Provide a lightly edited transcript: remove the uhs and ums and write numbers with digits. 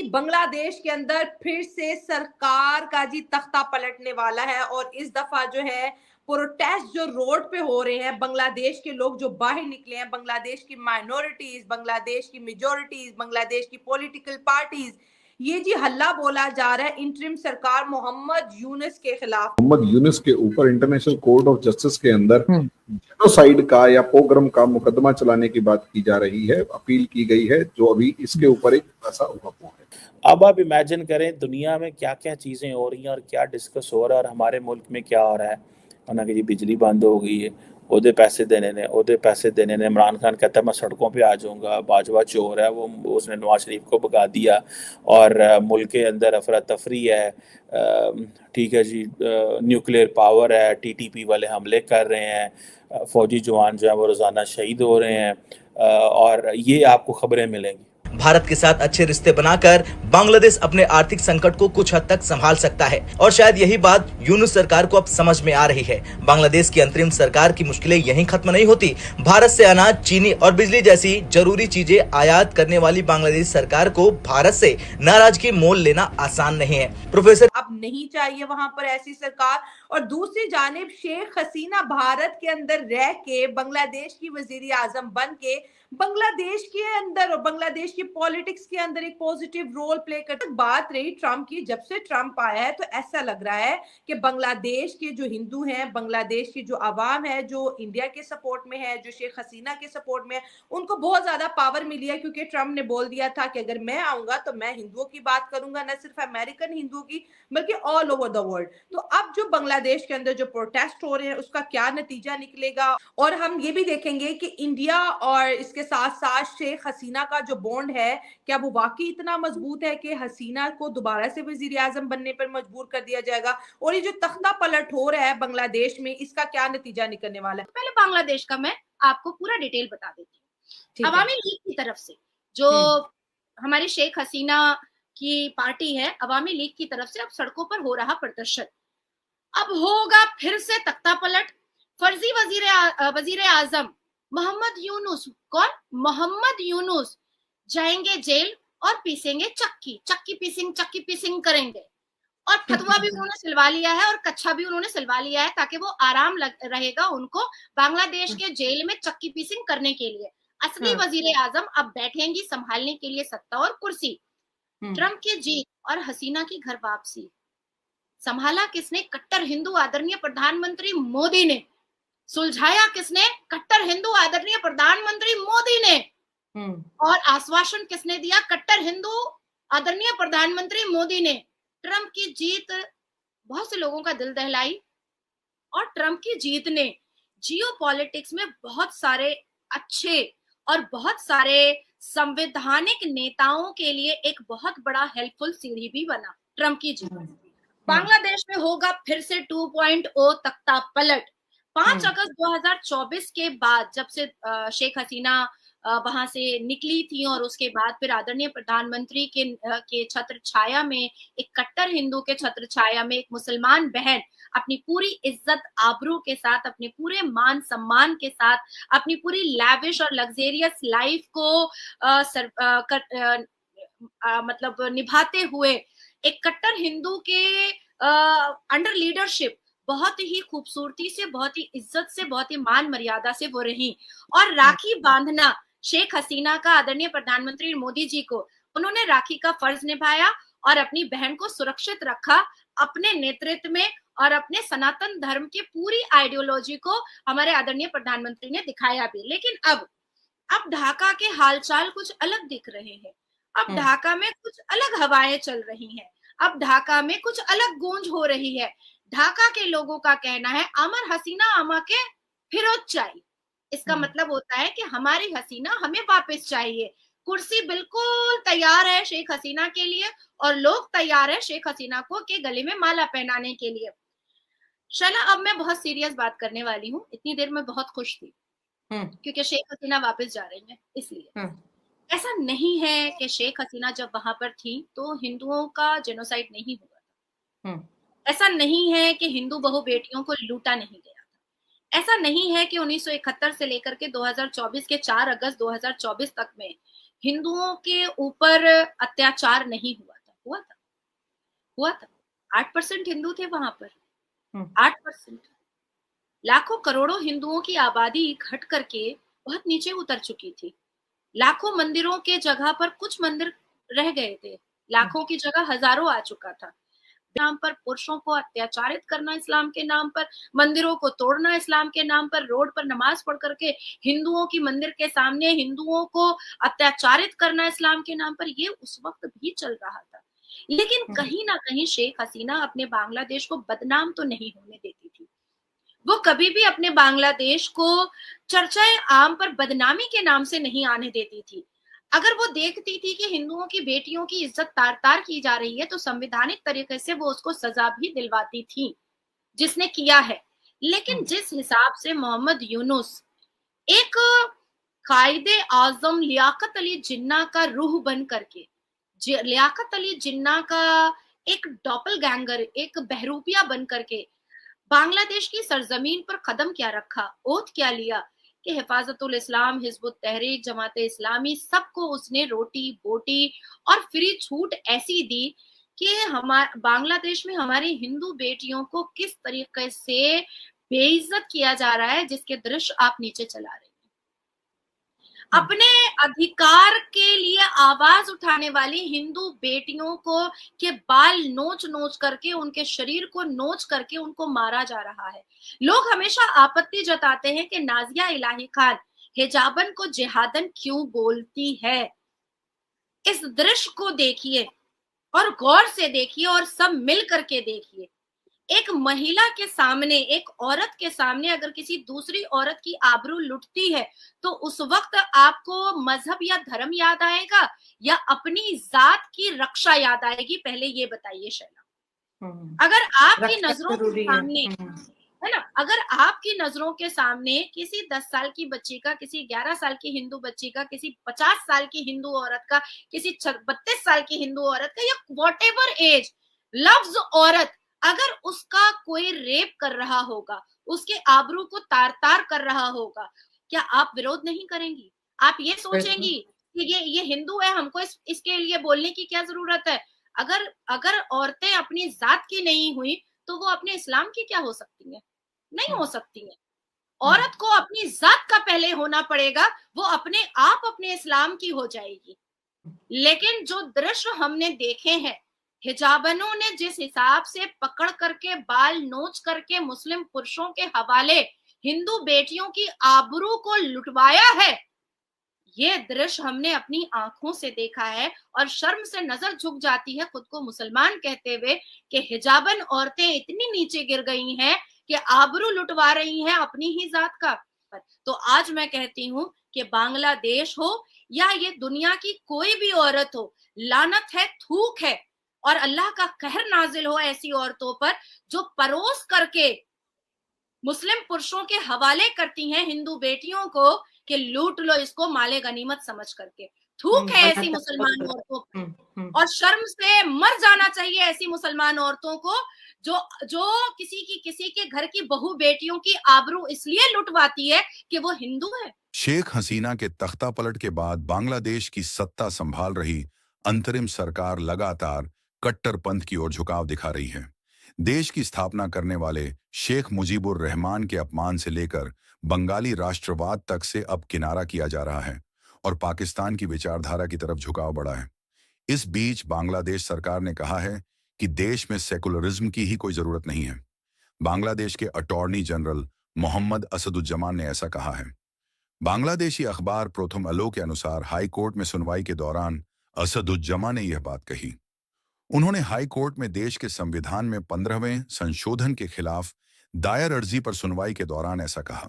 बांग्लादेश के अंदर फिर से सरकार का जी तख्ता पलटने वाला है और इस दफा जो है प्रोटेस्ट जो रोड पे हो रहे हैं, बांग्लादेश के लोग जो बाहर निकले हैं, बांग्लादेश की माइनॉरिटीज, बांग्लादेश की मेजोरिटीज, बांग्लादेश की पॉलिटिकल पार्टीज, ये जी हल्ला बोला जा रहा है इंटरिम सरकार मोहम्मद यूनुस के खिलाफ। मोहम्मद यूनुस के ऊपर इंटरनेशनल कोर्ट ऑफ जस्टिस के अंदर जेनोसाइड का या पोग्राम का मुकदमा चलाने की बात की जा रही है, अपील की गई है, जो अभी इसके ऊपर एक ऐसा उहापोह है। अब आप इमेजिन करें दुनिया में क्या क्या चीज़ें हो रही हैं और क्या डिस्कस हो रहा है और हमारे मुल्क में क्या हो रहा है। वरना कि जी बिजली बंद हो गई है, ओदे पैसे देने ने इमरान खान कहता है मैं सड़कों पे आ जाऊंगा, बाजवा चोर है वो, उसने नवाज शरीफ को भगा दिया और मुल्क के अंदर अफरा तफरी है। ठीक है जी, न्यूक्लियर पावर है, टीटीपी वाले हमले कर रहे हैं, फौजी जवान जो है वो रोज़ाना शहीद हो रहे हैं और ये आपको खबरें मिलेंगी। भारत के साथ अच्छे रिश्ते बनाकर बांग्लादेश अपने आर्थिक संकट को कुछ हद तक संभाल सकता है और शायद यही बात यूनुस सरकार को अब समझ में आ रही है। बांग्लादेश की अंतरिम सरकार की मुश्किलें यहीं खत्म नहीं होती। भारत से अनाज, चीनी और बिजली जैसी जरूरी चीजें आयात करने वाली बांग्लादेश सरकार को भारत से नाराजगी मोल लेना आसान नहीं है। प्रोफेसर अब नहीं चाहिए वहां पर ऐसी सरकार। और दूसरी जानिब शेख हसीना भारत के अंदर रह के बांग्लादेश की वजीर आजम बन के बांग्लादेश के अंदर और बांग्लादेश की पॉलिटिक्स के अंदर एक पॉजिटिव रोल प्ले कर। बात रही ट्रंप की, जब से ट्रंप आया है तो ऐसा लग रहा है कि बांग्लादेश के जो हिंदू हैं, बांग्लादेश की जो आवाम है, जो इंडिया के सपोर्ट में है, जो शेख हसीना के सपोर्ट में है, उनको बहुत ज्यादा पावर मिली है क्योंकि ट्रंप ने बोल दिया था कि अगर मैं आऊंगा तो मैं हिंदुओं की बात करूंगा, न सिर्फ अमेरिकन हिंदुओं की बल्कि ऑल ओवर द वर्ल्ड। तो अब जो बांग्लादेश के अंदर जो प्रोटेस्ट हो रहे हैं उसका क्या नतीजा निकलेगा, और हम ये भी देखेंगे कि इंडिया और इसके साथ साथ शेख हसीना का जो बॉन्ड है, क्या वो वाकई इतना मजबूत है कि हसीना को दोबारा से वजीर आजम बनने पर मजबूर कर दिया जाएगा। और ये जो तख्ता पलट हो रहा है बांग्लादेश में, इसका क्या नतीजा निकलने वाला है। पहले बांग्लादेश का मैं आपको पूरा डिटेल बता देती हूँ। अवामी लीग की तरफ से जो हमारी शेख हसीना की पार्टी है, अवामी लीग की तरफ से अब सड़कों पर हो रहा प्रदर्शन, अब होगा फिर से तख्ता पलट। फर्जी वजीर आजम मोहम्मद यूनुस, कौन? मोहम्मद यूनुस जाएंगे जेल और पीसेंगे चक्की पीसिंग करेंगे। और फतवा भी उन्होंने सिलवा लिया है और कच्छा भी उन्होंने सिलवा लिया है ताकि वो आराम रहेगा उनको बांग्लादेश के जेल में चक्की पीसिंग करने के लिए। असली वजीर आजम अब बैठेंगी संभालने के लिए सत्ता और कुर्सी। ट्रंप की जीत और हसीना की घर वापसी संभाला किसने? कट्टर हिंदू आदरणीय प्रधानमंत्री मोदी ने। सुलझाया किसने? कट्टर हिंदू आदरणीय प्रधानमंत्री मोदी ने। और आश्वासन किसने दिया? कट्टर हिंदू आदरणीय प्रधानमंत्री मोदी ने। ट्रंप की जीत बहुत से लोगों का दिल दहलाई और ट्रंप की जीत ने जियोपॉलिटिक्स में बहुत सारे अच्छे और बहुत सारे संवैधानिक नेताओं के लिए एक बहुत बड़ा हेल्पफुल सीढ़ी भी बना। ट्रंप की जीत बांग्लादेश में होगा फिर से 2.0 तख्ता पलट। 5 अगस्त 2024 के बाद जब से शेख हसीना वहां से निकली थी और उसके बाद फिर आदरणीय प्रधानमंत्री के छत्र छाया में, एक कट्टर हिंदू के छत्र छाया में एक मुसलमान बहन अपनी पूरी इज्जत आबरू के साथ, अपने पूरे मान सम्मान के साथ, अपनी पूरी लैविश और लग्जेरियस लाइफ को मतलब निभाते हुए एक कट्टर हिंदू के अंडर लीडरशिप बहुत ही खूबसूरती से, बहुत ही इज्जत से, बहुत ही मान मर्यादा से वो रही। और राखी बांधना शेख हसीना का आदरणीय प्रधानमंत्री मोदी जी को, उन्होंने राखी का फर्ज निभाया और अपनी बहन को सुरक्षित रखा अपने नेतृत्व में और अपने सनातन धर्म की पूरी आइडियोलॉजी को हमारे आदरणीय प्रधानमंत्री ने दिखाया भी। लेकिन अब ढाका के हालचाल कुछ अलग दिख रहे हैं। अब ढाका में कुछ अलग हवाएं चल रही हैं। अब ढाका में कुछ अलग गूंज हो रही है। ढाका के लोगों का कहना है अमर हसीना अमा के फिरोज चाहिए। इसका मतलब होता है कि हमारी हसीना हमें वापस चाहिए। कुर्सी बिल्कुल तैयार है शेख हसीना के लिए और लोग तैयार है शेख हसीना को के गले में माला पहनाने के लिए। शला, अब मैं बहुत सीरियस बात करने वाली हूँ। इतनी देर में बहुत खुश थी क्योंकि शेख हसीना वापस जा रही है, इसलिए। ऐसा नहीं है कि शेख हसीना जब वहां पर थी तो हिंदुओं का जेनोसाइड नहीं हुआ था। ऐसा नहीं है कि हिंदू बहु बेटियों को लूटा नहीं गया था। ऐसा नहीं है कि 1971 से लेकर के 2024 के 4 अगस्त 2024 तक में हिंदुओं के ऊपर अत्याचार नहीं हुआ था? हुआ था। 8% हिंदू थे वहां पर, 8%। लाखों करोड़ों हिंदुओं की आबादी घट करके बहुत नीचे उतर चुकी थी। लाखों मंदिरों के जगह पर कुछ मंदिर रह गए थे, लाखों की जगह हजारों आ चुका था। नाम पर पुरुषों को अत्याचारित करना इस्लाम के नाम पर, मंदिरों को तोड़ना इस्लाम के नाम पर, रोड पर नमाज पढ़ करके हिंदुओं की मंदिर के सामने हिंदुओं को अत्याचारित करना इस्लाम के नाम पर, ये उस वक्त भी चल रहा था। लेकिन कहीं ना कहीं शेख हसीना अपने बांग्लादेश को बदनाम तो नहीं होने देती थी। वो कभी भी अपने बांग्लादेश को चर्चाएं आम पर बदनामी के नाम से नहीं आने देती थी। अगर वो देखती थी कि हिंदुओं की बेटियों की इज्जत तार तार की जा रही है तो संवैधानिक तरीके से वो उसको सजा भी दिलवाती थी, जिसने किया है। लेकिन जिस हिसाब से मोहम्मद यूनुस एक कायदे आजम लियाकत अली जिन्ना का रूह बन करके, लियाकत अली जिन्ना का एक डॉपलगैंगर, एक बहरूपिया बन करके बांग्लादेश की सरजमीन पर कदम क्या रखा, ओथ क्या लिया कि हिफाजतुल इस्लाम, हिजबुत तहरीक, जमाते इस्लामी, सबको उसने रोटी बोटी और फ्री छूट ऐसी दी कि हमारे बांग्लादेश में हमारी हिंदू बेटियों को किस तरीके से बेइज्जत किया जा रहा है, जिसके दृश्य आप नीचे चला रहे हैं। अपने अधिकार के लिए आवाज उठाने वाली हिंदू बेटियों को के बाल नोच नोच करके, उनके शरीर को नोच करके उनको मारा जा रहा है। लोग हमेशा आपत्ति जताते हैं कि नाजिया इलाही खान हिजाबन को जिहादन क्यों बोलती है। इस दृश्य को देखिए और गौर से देखिए और सब मिल करके देखिए। एक महिला के सामने, एक औरत के सामने अगर किसी दूसरी औरत की आबरू लुटती है तो उस वक्त आपको मजहब या धर्म याद आएगा या अपनी जात की रक्षा याद आएगी? पहले ये बताइए शैला। अगर आपकी नजरों के सामने है ना, अगर आपकी नजरों के सामने किसी 10 साल की बच्ची का, किसी 11 साल की हिंदू बच्ची का, किसी 50 साल की हिंदू औरत का, किसी 32 साल की हिंदू औरत का, या व्हाटएवर एज लफ्ज औरत, अगर उसका कोई रेप कर रहा होगा, उसके आबरू को तार तार कर रहा होगा, क्या आप विरोध नहीं करेंगी? आप ये सोचेंगी कि ये हिंदू है, हमको इसके लिए बोलने की क्या जरूरत है? अगर औरतें अपनी जात की नहीं हुई तो वो अपने इस्लाम की क्या हो सकती है? नहीं हो सकती है। औरत को अपनी जात का पहले होना पड़ेगा, वो अपने आप अपने इस्लाम की हो जाएगी। लेकिन जो दृश्य हमने देखे हैं, हिजाबनों ने जिस हिसाब से पकड़ करके बाल नोच करके मुस्लिम पुरुषों के हवाले हिंदू बेटियों की आबरू को लुटवाया है, ये दृश्य हमने अपनी आंखों से देखा है और शर्म से नजर झुक जाती है खुद को मुसलमान कहते हुए कि हिजाबन औरतें इतनी नीचे गिर गई हैं कि आबरू लुटवा रही हैं अपनी ही जात का। तो आज मैं कहती हूं कि बांग्लादेश हो या ये दुनिया की कोई भी औरत हो, लानत है, थूक है और अल्लाह का कहर नाजिल हो ऐसी औरतों पर जो परोस करके मुस्लिम पुरुषों के हवाले करती हैं हिंदू बेटियों को कि लूट लो इसको माले गनीमत समझ करके। थूक है ऐसी मुसलमान औरतों पर और शर्म से मर जाना चाहिए ऐसी मुसलमान औरतों को जो किसी के घर की बहू बेटियों की आबरू इसलिए लुटवाती है कि वो हिंदू है। शेख हसीना के तख्ता पलट के बाद बांग्लादेश की सत्ता संभाल रही अंतरिम सरकार लगातार कट्टरपंथ की ओर झुकाव दिखा रही है। देश की स्थापना करने वाले शेख मुजीबुर रहमान के अपमान से लेकर बंगाली राष्ट्रवाद तक से अब किनारा किया जा रहा है और पाकिस्तान की विचारधारा की तरफ झुकाव बढ़ा है। इस बीच बांग्लादेश सरकार ने कहा है कि देश में सेकुलरिज्म की ही कोई जरूरत नहीं है। बांग्लादेश के अटॉर्नी जनरल मोहम्मद असदुज्जमान ने ऐसा कहा है। बांग्लादेशी अखबार प्रथम अलो के अनुसार हाई कोर्ट में सुनवाई के दौरान असदुज्जमान ने यह बात कही। उन्होंने हाई कोर्ट में देश के संविधान में 15वें संशोधन के खिलाफ दायर अर्जी पर सुनवाई के दौरान ऐसा कहा।